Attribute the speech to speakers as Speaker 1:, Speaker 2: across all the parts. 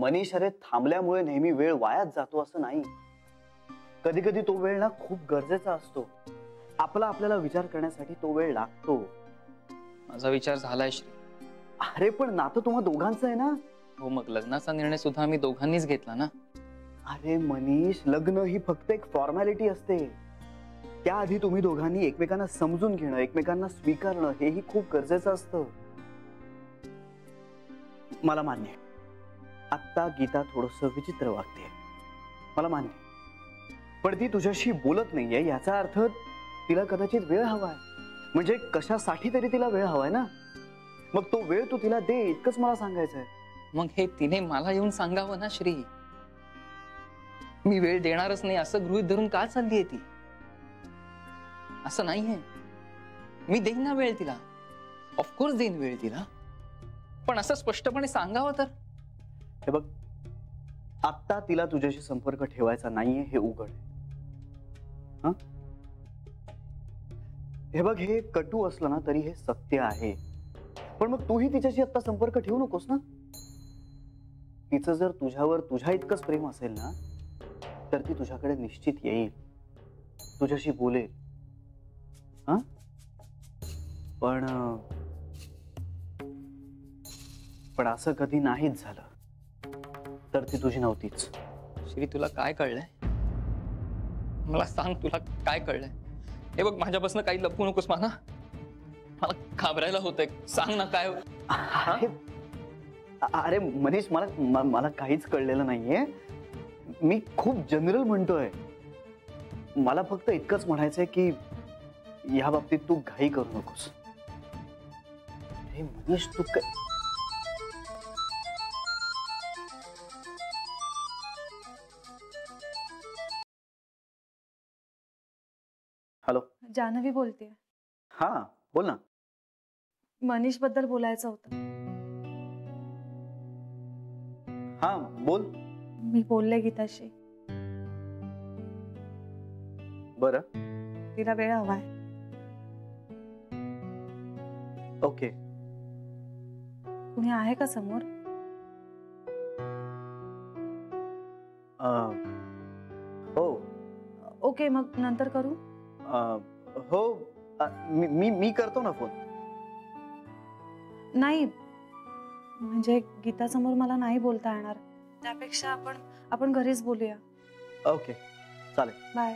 Speaker 1: मनीष अरे थांबल्यामुळे नेहमी वेळ वायाच जातो असं नाही. कधी कधी तो वेळ ना खूप गरजेचा असतो. आपल्याला विचार करण्यासाठी तो वेळ लागतो.
Speaker 2: माझा विचार झालाय श्री.
Speaker 1: अरे पण नातं तुम्हा दोघांचं आहे ना.
Speaker 2: हो मग लग्नाचा निर्णय सुद्धा आम्ही दोघांनीच घेतला ना.
Speaker 1: अरे मनीष, लग्न ही फक्त एक फॉर्मॅलिटी असते. त्याआधी तुम्ही दोघांनी एकमेकांना समजून घेणं, एकमेकांना स्वीकारणं हेही खूप गरजेचं असतं. मला मान्य आहे आत्ता गीता थोडंसं विचित्र वागते, मला मान्य आहे. पण ती तुझ्याशी बोलत नाहीये याचा अर्थ तिला कदाचित वेळ हवाय. म्हणजे कशासाठी तरी तिला वेळ हवाय ना. मग तो वेळ तू तिला दे इतकंच मला सांगायचंय.
Speaker 2: मग हे तिने मला येऊन सांगावं ना श्री. मी वेळ देणारच नाही असं गृहीत धरून का चाललीये ती? असं नाहीये. मी देईन ना वेळ तिला, ऑफकोर्स देईन वेळ तिला, पण असं स्पष्टपणे सांगावं तर.
Speaker 1: हे बघ, आत्ता तिला तुझ्याशी संपर्क ठेवायचा नाहीये हे उघड आहे. हे बघ, हे कटू असलं ना तरी हे सत्य आहे. पण मग तूही तिच्याशी आता संपर्क ठेवू नकोस ना. तिचं जर तुझ्यावर तुझ्या इतकंच प्रेम असेल ना तर ती तुझ्याकडे निश्चित येईल, तुझ्याशी बोलेल. पण असं कधी नाहीच झालं तर ती तुझी नव्हतीच.
Speaker 2: श्री तुला काय कळलंय? मला सांग, तुला काय कळलंय? हे बघ, माझ्यापासून काही लपवू नकोस. मला घाबरायला होतंय. सांग ना काय.
Speaker 1: अरे मनीष, मला काहीच कळलेलं नाहीये. मी खूप जनरल म्हणतोय. मला फक्त इतकंच म्हणायचंय की या बाबतीत तू घाई करू नकोस. हे मनीष, तू काय. हॅलो,
Speaker 3: जानवी बोलते.
Speaker 1: हा बोल ना.
Speaker 3: मनीष बद्दल बोलायचं होतं.
Speaker 1: हा बोल.
Speaker 3: मी बोलले गीताशी.
Speaker 1: बरं,
Speaker 3: तिला वेळ हवाय.
Speaker 1: ओके.
Speaker 3: कुणी आहे का समोर?
Speaker 1: हो.
Speaker 3: ओके, मग नंतर करू.
Speaker 1: हो, मी करतो ना फोन.
Speaker 3: नाही म्हणजे गीता समोर मला नाही बोलता येणार. त्यापेक्षा आपण घरीच बोलूया.
Speaker 1: ओके चालेल.
Speaker 3: बाय.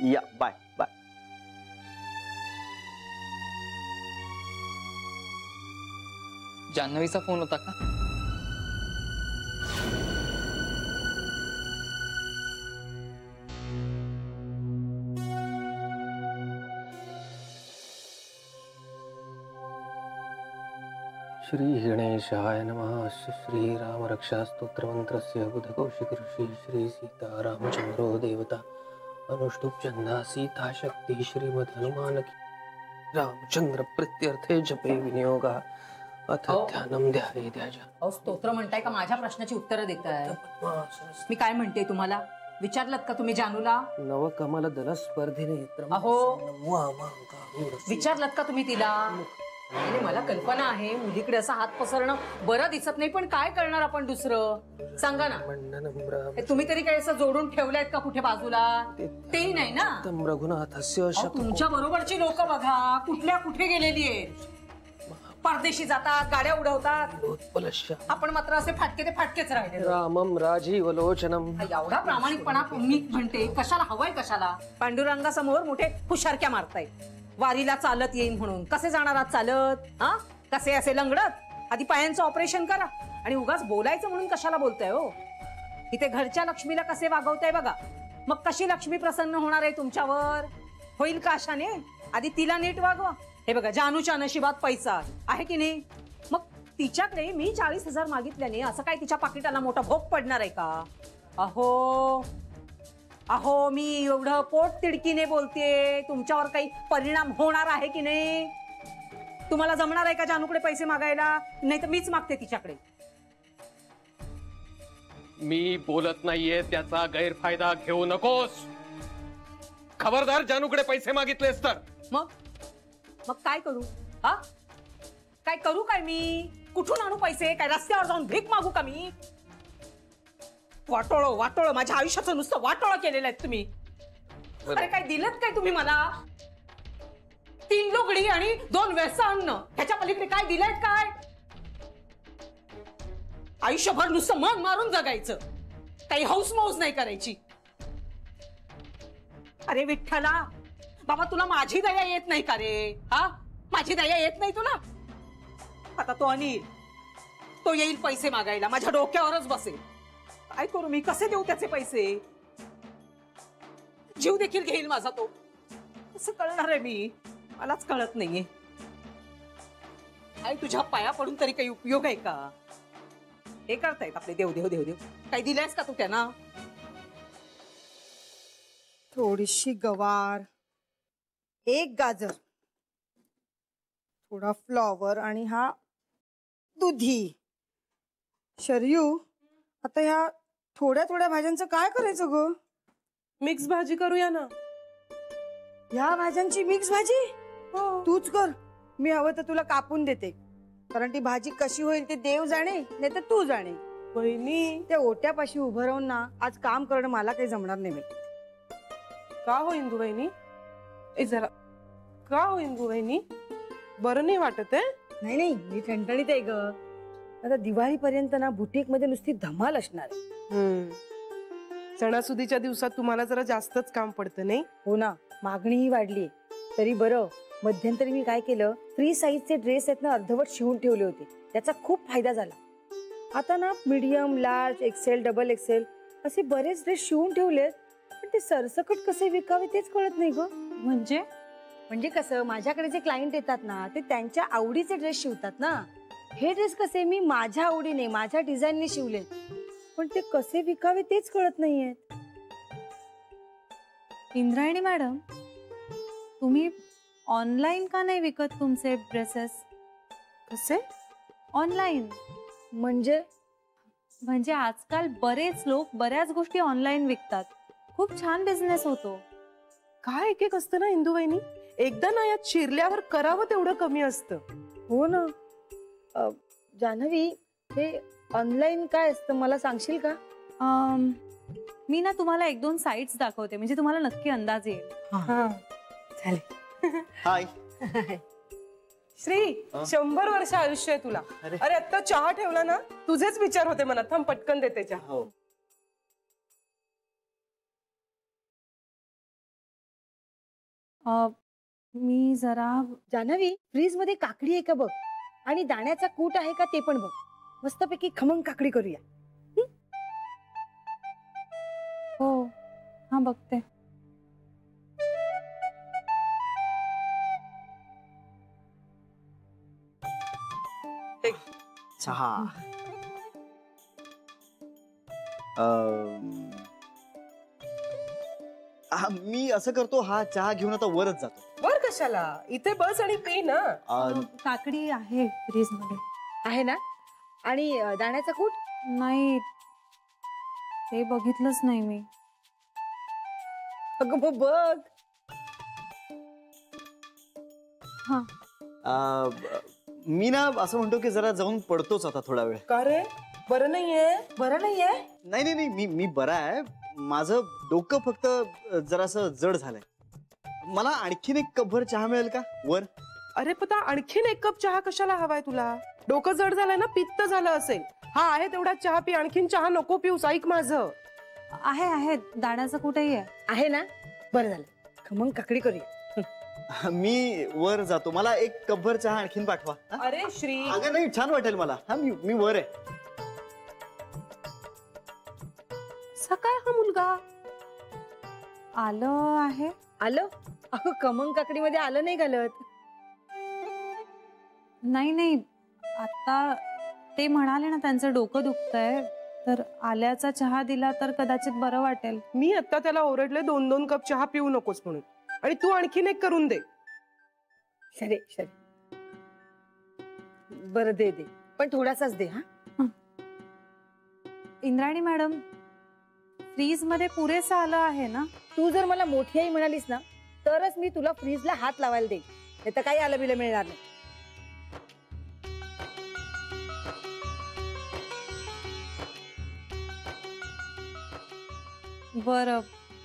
Speaker 1: या बाय बाय.
Speaker 2: जान्हवीचा फोन होता का?
Speaker 4: श्री गणेशाय नमः. श्रीराम रक्षा स्तोत्र मंत्रस्य बुधकौशिक ऋषि श्री सीता रामचंद्रो देवता अनुष्टुप चंदा सीता शक्ति श्रीमद हनुमान की रामचंद्र प्रत्यर्थे जपे विनियोगा अथ ध्यानम ध्याये ध्याजा.
Speaker 5: स्तोत्र म्हणताय का माझ्या प्रश्नाची उत्तरं देताय? मी काय म्हणते तुम्हाला? विचारलत का तुम्ही जानूला?
Speaker 4: नव कमल दल स्पर्धेने
Speaker 5: विचारलत का तुम्ही तिला? मला कल्पना आहे मुलीकडे असं हात पसरणं बरं दिसत नाही, पण काय करणार आपण दुसरं? सांगा ना. तुम्ही तरी काय असं जोडून ठेवलंयत का कुठे बाजूला? तेही नाही ना. तुमच्या बरोबरची लोक बघा कुठल्या कुठे गेलेली आहेत. परदेशी जातात, गाड्या उडवतात. आपण मात्र असे फाटके ते फाटकेच राहिले.
Speaker 4: रामम राजीव लोचनम.
Speaker 5: एवढा प्रामाणिकपणा मी म्हणते कशाला हवाय? कशाला? पांडुरंगासमोर मोठे हुशारक्या मारताय. वारीला चालत येईन म्हणून कसे जाणार आहात चालत? हा, कसे असे लंगडत? आधी पायांचं ऑपरेशन करा आणि उगाच बोलायचं म्हणून कशाला बोलताय हो? इथे घरच्या लक्ष्मीला कसे वागवताय बघा. मग कशी लक्ष्मी प्रसन्न होणार आहे तुमच्यावर? होईल का अशाने? आधी तिला नीट वागवा. हे बघा, जानूच्या नशिबात पैसा आहे की नाही? मग तिच्याकडे मी 40,000 मागितल्याने असं काय तिच्या पाकिटाला मोठा भोग पडणार आहे का? अहो मी एवढं पोट तिडकीने बोलतेय, तुमच्यावर काही परिणाम होणार आहे की नाही? तुम्हाला जमणार आहे का जानूकडे पैसे मागायला? नाही तर मीच मागते तिच्याकडे.
Speaker 4: मी बोलत नाहीये त्याचा गैरफायदा घेऊ नकोस. खबरदार जानूकडे पैसे मागितलेस तर.
Speaker 5: मग काय करू? हा, काय करू? काय मी कुठून आणू पैसे? काय रस्त्यावर जाऊन भीक मागू का मी? वाटोळ माझ्या आयुष्याचं नुसतं वाटोळ केलेलं आहे तुम्ही. अरे काय दिलत काय तुम्ही मला? 3 लुगडी आणि 2 वेळचं अन्न, ह्याच्या पलीकडे काय दिलंय काय? आयुष्यभर नुसतं मन मारून जगायचं, काही हौस मौज नाही करायची. अरे विठ्ठला बाबा, तुला माझी दया येत नाही का रे? हा, माझी दया येत नाही तुला? आता तो अनिल, तो येईल पैसे मागायला, माझ्या डोक्यावरच बसेल. काय करू मी? कसे देऊ त्याचे पैसे? जीव देखील घेईल माझा तो. कसं कळणार आहे मी? मलाच कळत नाहीये. काय तुझ्या पाया पडून तरी काही उपयोग आहे का? हे करतायत आपले देव देव देव देव. काही दिलंयस का तू त्यांना?
Speaker 6: थोडीशी गवार, 1 गाजर, थोडा फ्लॉवर आणि हा दुधी. शरयू, आता ह्या थोड्या थोड्या भाज्यांचं काय करायचं ग?
Speaker 7: मिक्स भाजी करूया ना.
Speaker 6: ह्या भाज्यांची मिक्स भाजी? तूच कर, मी हवं तर तुला कापून देते, कारण ती भाजी कशी होईल ते देव जाणे, नाही तर तू जाणे.
Speaker 7: बहिणी,
Speaker 6: त्या ओट्यापाशी उभं राहून ना आज काम करणं मला काही जमणार नाही.
Speaker 7: का हो इंदू बहिणी? जरा का हो इंदू बहिणी? बरं नाही वाटत आहे?
Speaker 6: नाही नाही, मी ठणठणीत आहे ग. आता दिवाळीपर्यंत ना बुटीक मध्ये नुसती धमाल असणार आहे.
Speaker 7: सणासुदीच्या दिवसात तुम्हाला जरा जास्तच काम पडतं नाही?
Speaker 6: हो ना, मागणीही वाढली. तरी बरं, मध्यंतरी मी काय केलं, फ्री साईजचे ड्रेस आहेत ना अर्धवट शिवून ठेवले होते, त्याचा खूप फायदा झाला. आता ना medium, large, XL, double XL असे बरेच ड्रेस शिवून ठेवलेत, पण ते सरसकट कसे विकावे तेच कळत नाही ग. म्हणजे कसं, माझ्याकडे जे क्लायंट येतात ना ते त्यांच्या आवडीचे ड्रेस शिवतात ना. हे ड्रेस कसे मी माझ्या आवडीने, माझ्या डिझाईनने शिवले, पण ते कसे विकावे तेच कळत नाहीयेत.
Speaker 3: इंद्रायणी मॅडम, तुम्ही ऑनलाईन का नाही विकत तुमचे ड्रेसेस?
Speaker 7: कसे
Speaker 3: ऑनलाईन म्हणजे आजकाल बरेच लोक बऱ्याच गोष्टी ऑनलाईन विकतात. खूप छान बिझनेस होतो.
Speaker 7: काय एक एक असतं ना इंदू बहिणी, एकदा ना यात शिरल्यावर करावं तेवढं कमी असतं.
Speaker 6: हो ना. जान्हवी, हे ऑनलाईन काय असतं मला सांगशील का?
Speaker 3: मी ना तुम्हाला 1-2 साइट्स दाखवते, म्हणजे तुम्हाला नक्की अंदाज येईल.
Speaker 6: चालेल.
Speaker 1: हाय.
Speaker 7: श्री, 100 वर्ष आयुष्य आहे तुला. अरे आता चहा ठेवला ना, तुझेच विचार होते मनात. थांब पटकन देते चहा.
Speaker 1: हो.
Speaker 3: मी जरा
Speaker 6: जान्हवी, फ्रीज मध्ये काकडी आहे का बघ, आणि दाण्याचा कूट आहे का ते पण बघ. मस्तपैकी खमंग काकडी करूया.
Speaker 3: हो, हा बघते.
Speaker 1: चहा. मी असं करतो, हा चहा घेऊन आता वरच जातो.
Speaker 7: वर कशाला? इथे बस आणि पे ना.
Speaker 3: काकडी आहे फ्रीज मध्ये.
Speaker 6: आहे ना? आणि दाण्याचा कूट?
Speaker 3: नाही, ते बघितलंच नाही मी.
Speaker 6: अगं बघ.
Speaker 3: हा,
Speaker 1: मी ना असं म्हणतो की जरा जाऊन पडतोच आता थोडा वेळ.
Speaker 7: का रे, बरं नाहीये?
Speaker 6: बरं नाहीये?
Speaker 1: नाही नाही नाही, मी बरा आहे. माझं डोकं फक्त जरासं जड झालंय. मला आणखीन 1 कपभर चहा मिळेल का वर?
Speaker 7: अरे पता, आणखीन 1 कप चहा कशाला हवाय तुला? डोकं जड झालंय ना, पित्त झालं असेल. हा आहे तेवढा चहा पी, आणखीन चहा नको पिऊस. ऐक माझं.
Speaker 3: आहे दाण्याचं कुठेही
Speaker 6: आहे ना? बरं झालं, खमंग काकडी करूया.
Speaker 1: मी वर जातो, मला 1 कपभर चहा आणखीन पाठवा.
Speaker 7: अरे श्री,
Speaker 1: अगं नाही, छान वाटेल मला. हा, मी वर आहे.
Speaker 7: सकाळ हा मुलगा
Speaker 3: आलं आहे.
Speaker 6: आलं? अगं खमंग काकडी मध्ये आलं नाही घालत.
Speaker 3: नाही, आता ते म्हणाले ना त्यांचं डोकं दुखतंय, तर आल्याचा चहा दिला तर कदाचित बरं वाटेल.
Speaker 7: मी आता त्याला ओरडले 2-2 कप चहा पिऊ नकोस म्हणून, आणि तू आणखीन 1 करून दे.
Speaker 6: शरे बरं दे, पण थोडासाच दे. हा,
Speaker 3: इंद्रायणी मॅडम, फ्रीज मध्ये पुरेसं आलं आहे ना?
Speaker 6: तू जर मला मोठी आई म्हणालीस ना तरच मी तुला फ्रीजला हात लावायला देईन, नाही तर काही आलं बिलं मिळणार नाही.
Speaker 3: बर,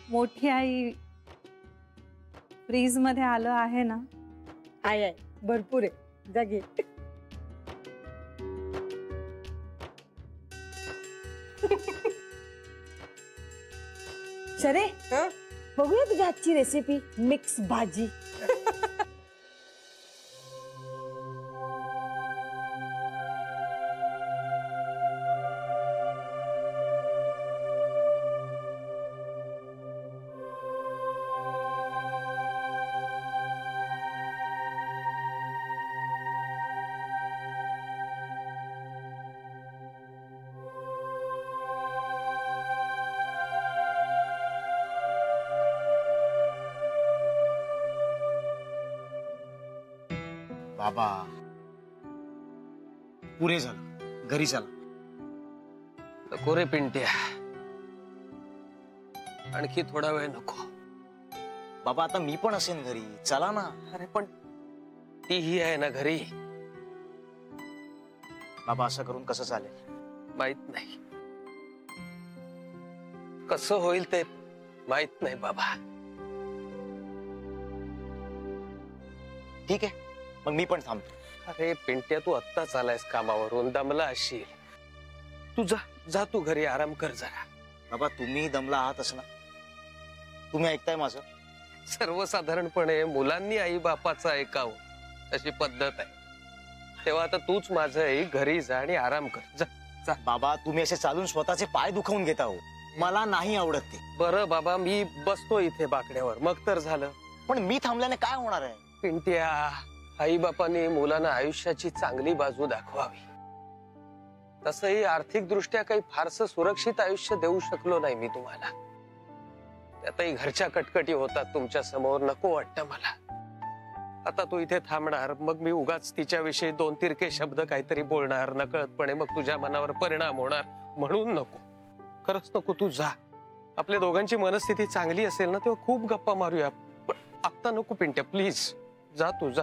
Speaker 3: मोठी आई फ्रीज मध्ये आलं आहे ना?
Speaker 6: आहे भरपूर आहे, जा घे. शरे, बघूया तुझ्या आजची रेसिपी, मिक्स भाजी.
Speaker 8: बाबा पुरे झालं, घरी चला.
Speaker 4: नको रे पिंट्या, आणखी थोडा वेळ नको.
Speaker 8: बाबा आता मी पण असेन घरी, चला ना.
Speaker 4: अरे पण तीही आहे ना घरी.
Speaker 8: बाबा असं करून कसं चालेल?
Speaker 4: माहित नाही कसं होईल ते, माहित नाही बाबा.
Speaker 8: ठीक आहे, मग मी पण थांबतो.
Speaker 4: अरे पिंट्या, तू आत्ताच आलायस कामावरून, दमला असशील. तू जा जा, तू घरी आराम कर जरा.
Speaker 8: बाबा तुम्ही दमला आहात असं ना, तुम्ही ऐकताय माझं?
Speaker 4: सर्वसाधारणपणे मुलांनी आई बापाचं ऐकावं अशी पद्धत आहे. तेव्हा आता तूच माझं आई, घरी जा आणि आराम कर. जा जा.
Speaker 8: बाबा तुम्ही असे चालून स्वतःचे पाय दुखावून घेता हो, मला नाही आवडत ते.
Speaker 4: बरं बाबा, मी बसतो इथे बाकड्यावर, मग तर झालं.
Speaker 8: पण मी थांबल्याने काय होणार आहे?
Speaker 4: पिंट्या, आई बापाने मुलांना आयुष्याची चांगली बाजू दाखवावी. तसंही आर्थिक दृष्ट्या काही फारसं सुरक्षित आयुष्य देऊ शकलो नाही मी तुम्हाला. त्यातही घरच्या कटकटी होतात तुमच्या समोर, नको वाटतं मला. आता तू इथे थांबणार, मग मी उगाच तिच्याविषयी दोन तिरके शब्द काहीतरी बोलणार नकळतपणे, मग तुझ्या मनावर परिणाम होणार. म्हणून नको, खरंच नको. तू जा. आपल्या दोघांची मनस्थिती चांगली असेल ना तेव्हा खूप गप्पा मारूया, पण आता नको पिंट्या, प्लीज जा तू जा.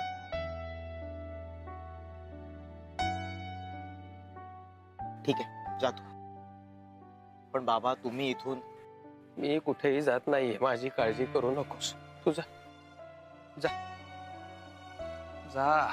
Speaker 8: ठीक आहे, जातो. पण बाबा तुम्ही इथून.
Speaker 4: मी कुठेही जात नाहीये, माझी काळजी करू नकोस. तू जा जा जा.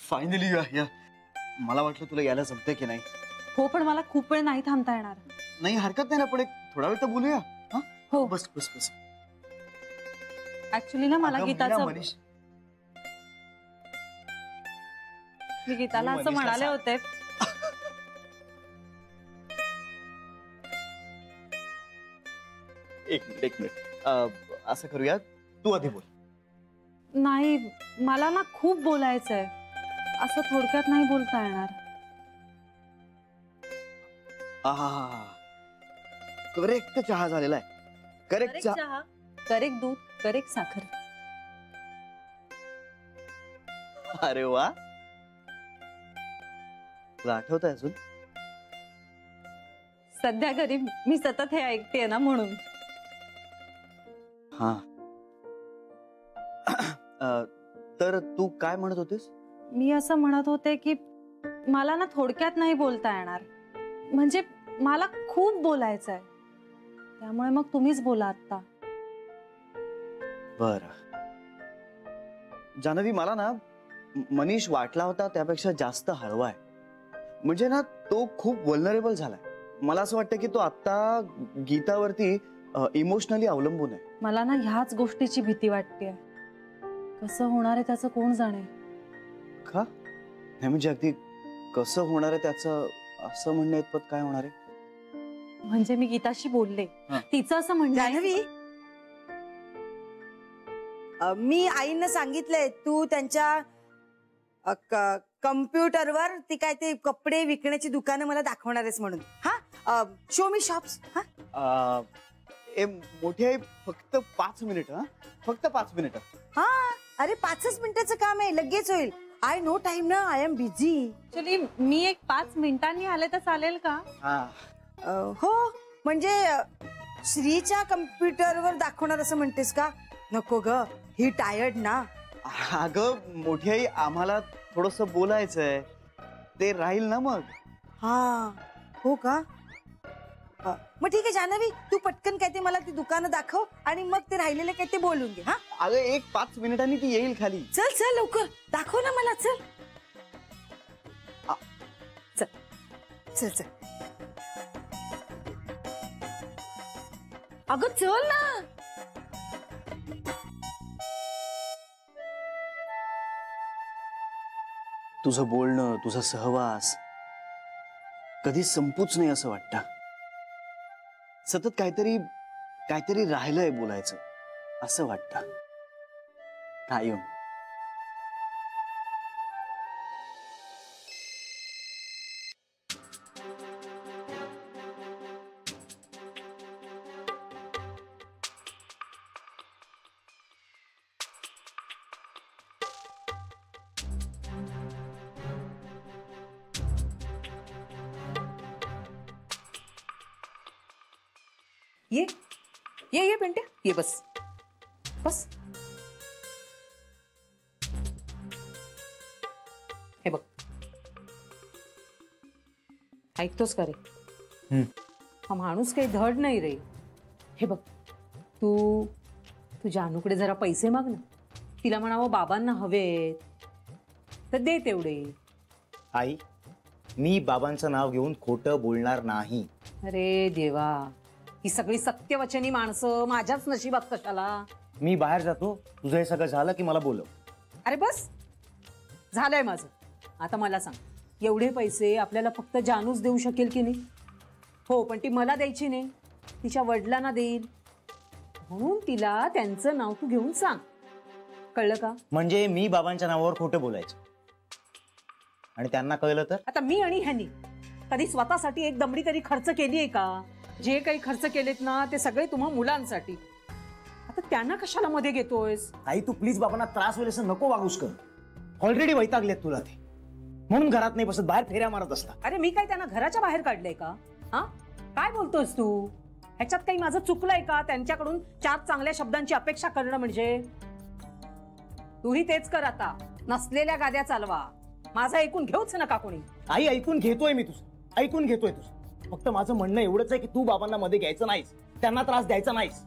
Speaker 1: फायनली या. मला वाटलं तुला यायला जमते की नाही.
Speaker 3: हो, पण मला खूप वेळ नाही थांबता येणार.
Speaker 1: नाही हरकत नाही ना, पण एक थोडा वेळ तर बोलूया.
Speaker 3: हो
Speaker 1: बस बस बस.
Speaker 3: ऍक्च्युली ना मला
Speaker 1: अगं,
Speaker 3: गीताचं,
Speaker 1: मनीष,
Speaker 3: मी गीताला
Speaker 1: तू
Speaker 3: असं
Speaker 1: मनीषला
Speaker 3: म्हणाले
Speaker 1: सांग.
Speaker 3: होते.
Speaker 1: एक मिनिट असं करूया, तू आधी बोल.
Speaker 3: नाही, मला ना खूप बोलायचंय, असं थोडक्यात नाही बोलता येणार.
Speaker 1: करेक्ट चहा झालेला आहे. करेक्ट चहा.
Speaker 3: चहा, करेक्ट दूध, करेक्ट साखर.
Speaker 1: अरे वा, तुला आठवत आहे अजून?
Speaker 3: सध्या घरी मी सतत हे ऐकते ना, म्हणून.
Speaker 1: हा. तर तू काय म्हणत होतीस?
Speaker 3: मी असं म्हणत होते की मला ना थोडक्यात नाही बोलता येणार, म्हणजे मला खूप बोलायचंय, त्यामुळे मग तुम्हीच बोला आता.
Speaker 1: बर जानवी, मला ना मनीष वाटला होता त्यापेक्षा जास्त हळवा आहे. म्हणजे ना तो खूप वल्नरेबल झालाय. मला असं वाटतं की तो आता गीतावरती इमोशनली अवलंबून आहे.
Speaker 3: मला ना ह्याच गोष्टीची भीती वाटते. कसं होणार आहे त्याचं कोण जाणे.
Speaker 1: का नाही, म्हणजे अगदी कसं होणार आहे त्याचं असं म्हणणं इतपत काय होणार आहे?
Speaker 3: म्हणजे मी गीताशी बोलले, तिचं असं म्हणणं
Speaker 6: जान्हवी, मी आईनं सांगितलंय तू त्यांच्या कम्प्युटरवर ती काय ते कपडे विकण्याची दुकानं मला दाखवणार आहेस म्हणून. हा, शो मी शॉप्स. हा
Speaker 1: मोठी आहे, फक्त 5 मिनिट. फक्त 5 मिनिट.
Speaker 6: हा, अरे 5च मिनिटाचं काम आहे, लगेच होईल. आय नो टाइम ना, आय एम बिझी.
Speaker 3: ऍक्च्युली मी एक 5 मिनिटांनी आले तर चालेल का?
Speaker 1: हा,
Speaker 6: हो म्हणजे श्रीच्या कम्प्युटरवर दाखवणार असं म्हणतेस का? नको ग, ही टायर्ड ना.
Speaker 1: अगं मोठी आई, आम्हाला थोडस बोलायचंय, ते राहील ना मग.
Speaker 6: हा हो का? मग ठीक आहे जान्हवी, तू पटकन काय ते मला ती दुकानं दाखव आणि मग ते राहिलेले काय ते बोलून घे. हा
Speaker 1: अगं 1-5 मिनिटांनी ती येईल खाली.
Speaker 6: चल चल लवकर दाखव ना मला. चल चल चल चल. अगं चल ना.
Speaker 1: तुझं बोलणं, तुझा सहवास कधीच संपूच नाही असं वाटतं. सतत काहीतरी काहीतरी राहिलंय बोलायचं असं वाटतं कायम.
Speaker 5: ये पेंट्या, ये बस बस. हे बघ, ऐकतोस का रे? हा माणूस काही धड नाही रे. हे बघ, तू जानूकडे जरा पैसे माग ना. तिला म्हणावं बाबांना हवेत तर दे तेवढे.
Speaker 8: आई, मी बाबांचं नाव घेऊन खोटं बोलणार नाही.
Speaker 5: अरे देवा, ही सगळी सत्यवचनी माणसं माझ्याच नशिबात कशाला?
Speaker 8: मी बाहेर जातो, तुझं हे सगळं झालं की मला बोलव.
Speaker 5: अरे बस झालंय माझं. आता मला सांग, एवढे पैसे आपल्याला फक्त जानूच देऊ शकेल की नाही? हो, पण ती मला द्यायची नाही, तिच्या वडिलांना देईल. म्हणून तिला त्यांचं नाव तू घेऊन सांग, कळलं का?
Speaker 8: म्हणजे मी बाबांच्या नावावर खोटं बोलायचं आणि त्यांना कळलं तर?
Speaker 5: आता मी आणि ह्यांनी कधी स्वतःसाठी एक दमडी तरी खर्च केली आहे का? जे काही खर्च केलेत ना ते सगळे तुम्हा मुलांसाठी. आता त्यांना कशाला मध्ये घेतोयस?
Speaker 8: आई तू प्लीज बाबांना त्रास होईल असं नको वागूस कर. ऑलरेडी वैतागलेत तुला ते, म्हणून घरात नाही बसत, बाहेर फेऱ्या मारत असता.
Speaker 5: अरे मी काय त्यांना घराच्या बाहेर काढलंय का? हा काय बोलतोयस तू? ह्याच्यात काही माझं चुकलंय का? त्यांच्याकडून 4 चांगल्या शब्दांची अपेक्षा करणं म्हणजे? तूही तेच कर आता, नसलेल्या गाद्या चालवा. माझं ऐकून घेऊच नका कोणी.
Speaker 8: आई ऐकून घेतोय मी तुझं, ऐकून घेतोय तुझं. फक्त माझं म्हणणं एवढंच आहे की तू बाबांना मध्ये घ्यायचं नाहीस, त्यांना त्रास द्यायचा नाहीस.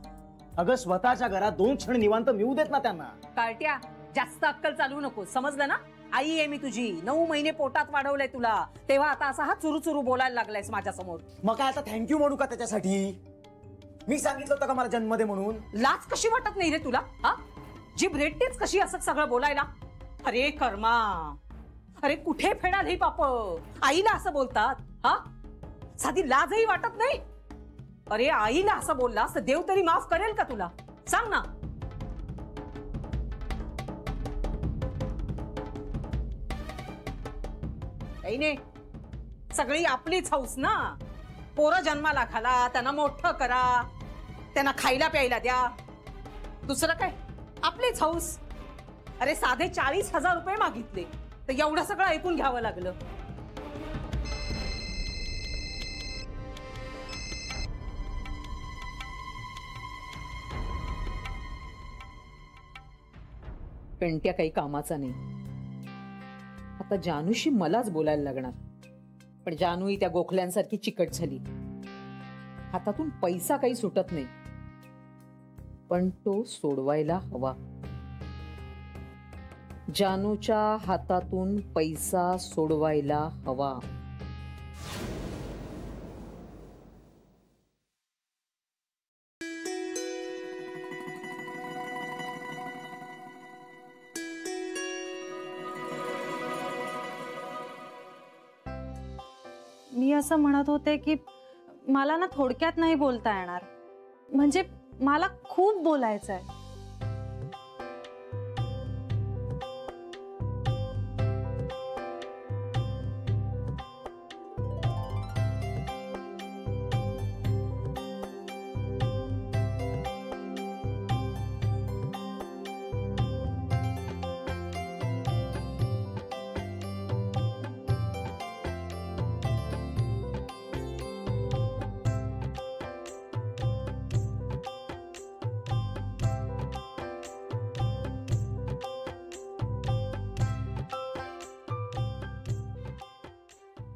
Speaker 8: अगं स्वतःच्या घरात 2 क्षण निवांत मिळू देत ना त्यांना.
Speaker 5: कार्ट्या, जास्त अक्कल चालवू नको, समजलं ना? आई आहे मी तुझी, 9 महिने पोटात वाढवलंय तुला, तेव्हा आता असा हा चुरू बोलायला लागलायस माझ्या समोर.
Speaker 8: मग काय आता थँक्यू म्हणू का त्याच्यासाठी? मी सांगितलं होतं का मला जन्म दे म्हणून?
Speaker 5: लाज कशी वाटत नाही रे तुला? हा जीभ रेटतेच कशी असं सगळं बोलायला? अरे कर्मा, अरे कुठे फेडाल ही पाप? आईला असं बोलतात? हा साधी लाजही वाटत नाही? अरे आईला असं बोललास तर देव तरी माफ करेल का तुला? सांग ना. नाही, सगळी आपलीच हौस ना. पोरं जन्माला घाला, त्यांना मोठं करा, त्यांना खायला प्यायला द्या, दुसरं काय? आपलीच हौस. अरे साधे 40,000 रुपये मागितले तर एवढं सगळं ऐकून घ्यावं लागलं. पेंट्या काही कामाचा नाही. आता जानूशी मलाच बोलायला लागणार. पण जानू ही त्या गोखल्यांसारखी चिकट झाली. हातातून पैसा काही सुटत नाही, पण तो सोडवायला हवा. जानूच्या हातातून पैसा सोडवायला हवा.
Speaker 3: मी असं म्हणत होते की मला ना थोडक्यात नाही बोलता येणार. म्हणजे मला खूप बोलायचं आहे.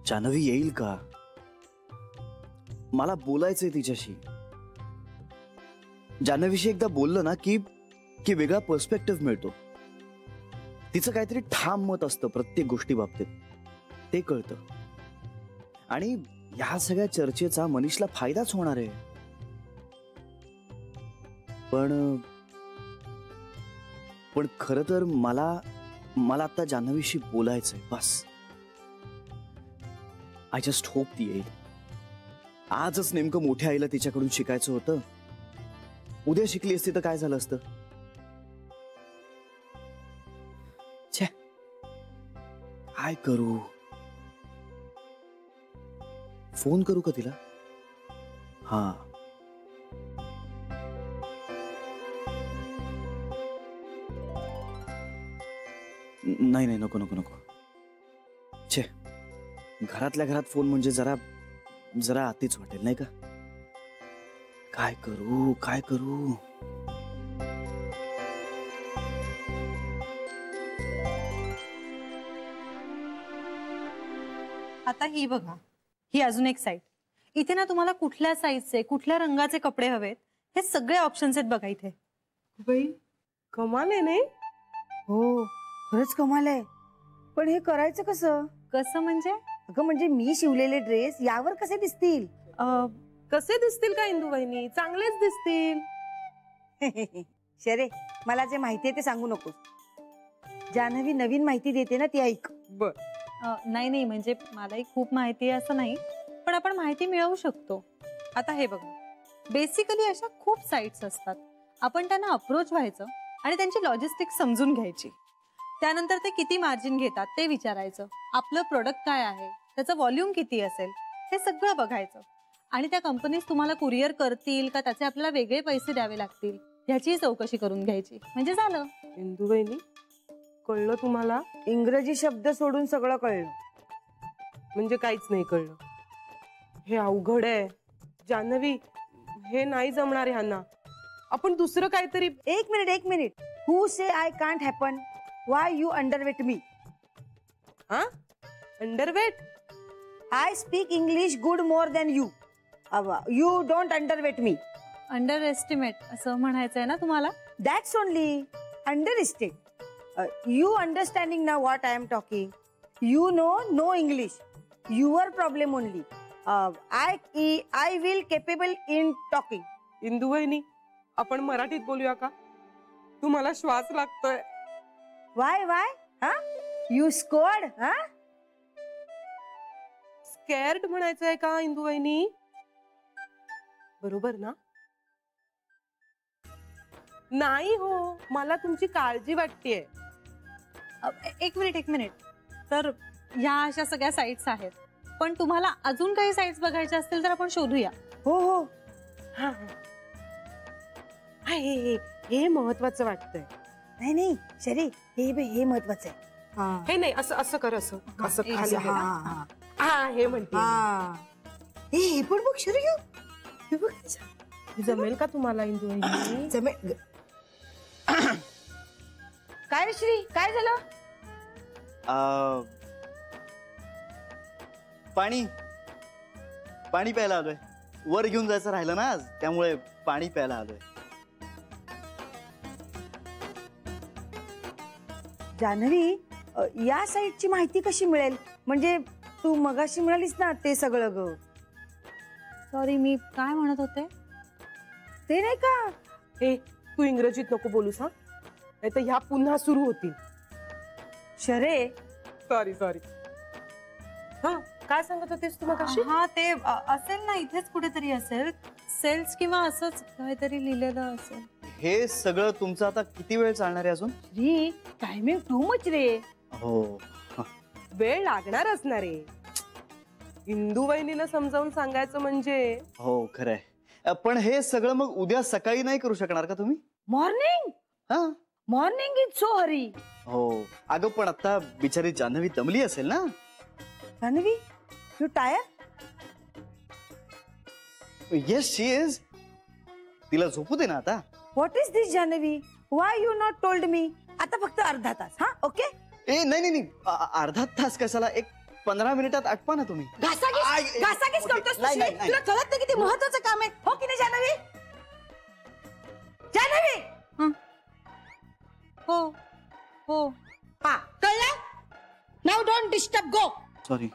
Speaker 1: जान्हवी येईल का? मला बोलायचंय तिच्याशी. जान्हवीशी एकदा बोललं ना की वेगळा पर्स्पेक्टिव्ह मिळतो. तिचं काहीतरी ठाम मत असतं प्रत्येक गोष्टी बाबतीत, ते कळतं. आणि या सगळ्या चर्चेचा मनीषला फायदाच होणार आहे. पण खरं तर मला आता जान्हवीशी बोलायचंय बस. आय जस्ट होप ती येईल. आजच नेमकं मोठ्या आईला तिच्याकडून शिकायचं होतं. उद्या शिकली असती तर काय झालं असतं? छे, काय करू? फोन करू का तिला? हा. नाही नाही, नको नको नको. छे, घरातल्या घरात फोन म्हणजे जरा आतीच वाटेल नाही का? काय करू काय करू?
Speaker 3: आता ही बघा, ही अजून एक साईट. इथे ना तुम्हाला कुठल्या साईजचे कुठल्या रंगाचे कपडे हवेत हे सगळे ऑप्शन्स आहेत बघा इथे.
Speaker 7: बाई कमाल आहे नाही?
Speaker 6: हो खरंच कमाल आहे. पण हे करायचं कसं?
Speaker 3: कसं म्हणजे?
Speaker 6: अगं म्हणजे मी शिवलेले ड्रेस यावर कसे दिसतील?
Speaker 7: कसे दिसतील का इंदू वहिनी? चांगलेच दिसतील.
Speaker 6: शरे, मला जे माहिती आहे ते सांगू नकोस. जान्हवी नवीन माहिती देते ना, ती ऐक.
Speaker 7: बर.
Speaker 3: नाही नाही, म्हणजे मलाही खूप माहिती आहे असं नाही, पण आपण माहिती मिळवू शकतो. आता हे बघा, बेसिकली अशा खूप साईट्स असतात. आपण त्यांना अप्रोच व्हायचं आणि त्यांची लॉजिस्टिक्स समजून घ्यायची. त्यानंतर ते किती मार्जिन घेतात ते विचारायचं. आपलं प्रोडक्ट काय आहे, त्याचं व्हॉल्यूम किती असेल, हे सगळं बघायचं. आणि त्या कंपनीज तुम्हाला कुरिअर करतील का त्याचे आपल्याला वेगळे पैसे द्यावे लागतील ह्याची चौकशी करून घ्यायची, म्हणजे झालं.
Speaker 7: इंदू वहिनी कळलं तुम्हाला?
Speaker 6: इंग्रजी शब्द सोडून सगळं कळलं.
Speaker 7: म्हणजे काहीच नाही कळलं. हे अवघड आहे जान्हवी, हे नाही जमणार ह्यांना. आपण दुसरं काहीतरी.
Speaker 6: एक मिनिट. Who say I can't happen? Why you underweight me?
Speaker 7: हा, underweight?
Speaker 6: I speak English good more than you. You don't underweight me.
Speaker 3: Underestimate असं म्हणायचंय ना तुम्हाला?
Speaker 6: That's only understate. You understanding now what I am talking? You know no English. Your problem only. I will capable in talking.
Speaker 7: Indu वहिनी आपण मराठीत बोलूया का? तुम्हाला श्वास लागतोय.
Speaker 6: Why? Huh? You scored? Huh?
Speaker 7: स्कॅर्ड म्हणायचंय का इंदू वहिनी? बरोबर ना? नाही हो, मला तुमची काळजी वाटतेय.
Speaker 3: एक मिनिट. तर ह्या अशा सगळ्या साईट्स आहेत, पण तुम्हाला अजून काही साईट्स बघायच्या असतील तर आपण शोधूया.
Speaker 6: हो.
Speaker 7: हे महत्वाचं वाटतंय.
Speaker 6: नाही शरी, हे महत्वाचं आहे.
Speaker 7: हे नाही, असं कर, असं खाली. हे म्हणते.
Speaker 6: हे पण बघ शरी, हे बघ.
Speaker 7: जमेल का तुम्हाला इंदू वहिनी?
Speaker 6: जमेल. काय रे श्री, काय झालं?
Speaker 1: पाणी प्यायला आलोय. वर घेऊन जायचं राहिलं ना आज, त्यामुळे पाणी प्यायला आलोय.
Speaker 6: जान्हवी, या साईटची माहिती कशी मिळेल? म्हणजे तू मगाशी मिळालीस ना ते सगळं ग.
Speaker 3: सॉरी, मी काय म्हणत होते
Speaker 6: ते नाही का?
Speaker 7: हे तू इंग्रजीत नको बोलूस हा, नाही तर ह्या पुन्हा सुरू होतील.
Speaker 6: शरे,
Speaker 7: सॉरी. हा, काय सांगत होतेस तू मगाशी?
Speaker 3: हा, ते असेल ना, इथेच कुठेतरी असेल. सेल्स किंवा असंच काहीतरी लिहिलेलं असेल.
Speaker 1: हे सगळं तुमचं आता किती वेळ चालणार आहे अजून?
Speaker 6: श्री, टायमिंग टू मच रे.
Speaker 1: हो,
Speaker 7: वेळ लागणार असणार आहे. इंदू वहिनीला समजावून सांगायचं म्हणजे.
Speaker 1: हो खरंय. पण हे सगळं मग उद्या सकाळी नाही करू शकणार का तुम्ही?
Speaker 6: मॉर्निंग?
Speaker 1: हा,
Speaker 6: मॉर्निंग इज सो हरी.
Speaker 1: हो अगं, पण आता बिचारी जान्हवी दमली असेल ना.
Speaker 6: Janhvi, you tire?
Speaker 1: Yes she is. तिला झोपू दे ना आता.
Speaker 6: What is this Janhvi? Why you not told me? आता फक्त अर्धा तास. हा, ओके.
Speaker 1: ए नाही, अर्धा तास कशाला, 15 मिनिटात आटपा ना तुम्ही.
Speaker 6: घासाघीस करतोस
Speaker 1: नाही,
Speaker 6: तुझी?
Speaker 1: नाही.
Speaker 6: तुला कळत नाही किती महत्वाचं काम आहे हो की नाही जान्हवी? जान्हवी
Speaker 3: हो हो
Speaker 6: हा कळलं? Now don't disturb go.
Speaker 1: Sorry.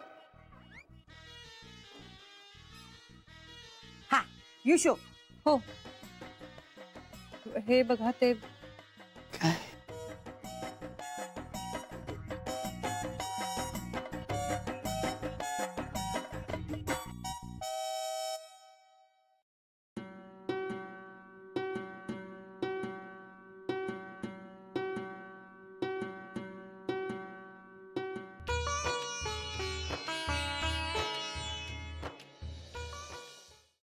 Speaker 6: हा यू शो.
Speaker 3: हो हे बघा ते